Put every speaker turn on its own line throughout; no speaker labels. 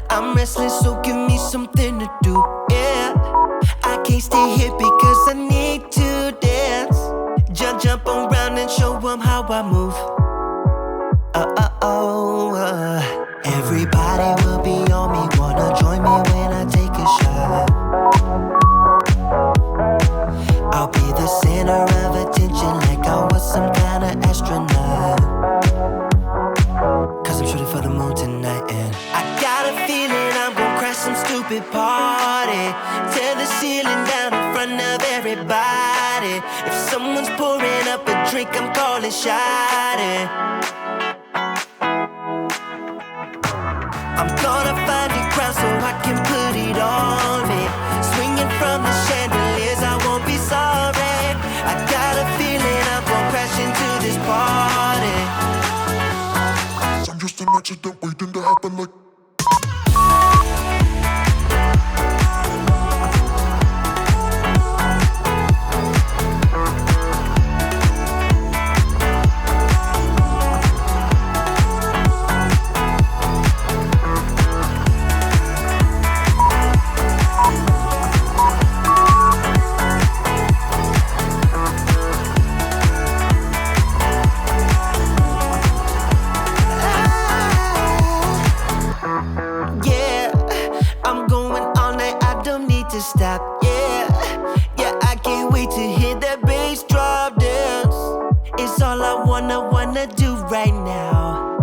I'm restless, so give me something to do, yeah. I can't stay here because I need to dance. Jump around and show them how I move. Everybody will be on me, wanna join me when I take a shot. I'll be the center of attention like I was some kind of astronaut. Cause I'm shooting for the moon tonight and I got a feeling I'm gonna crash some stupid party. Tear the ceiling down in front of everybody. If someone's pouring up a drink, I'm calling shawty. I'm gonna find a crowd so I can put it on me. Swinging from the chandeliers, I won't be sorry. I got a feeling I'm gonna crash into this party.
I'm just an accident waiting to happen like
stop, yeah, I can't wait to hear that bass drop dance. It's all I wanna do right now.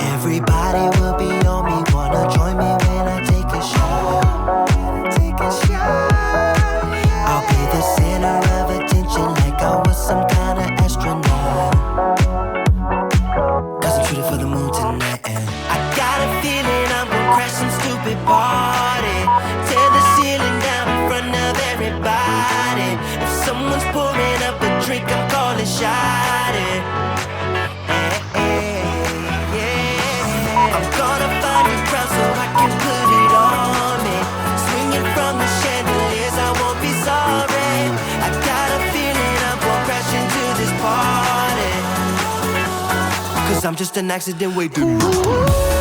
Everybody will be on me, wanna join me when I take a shot. I'll be the center of attention like I was some kind of astronaut. Cause I'm shooting for the moon tonight and I got a feeling I'm gonna crash some stupid party. Tear the ceiling 'cause I'm just an accident waiting.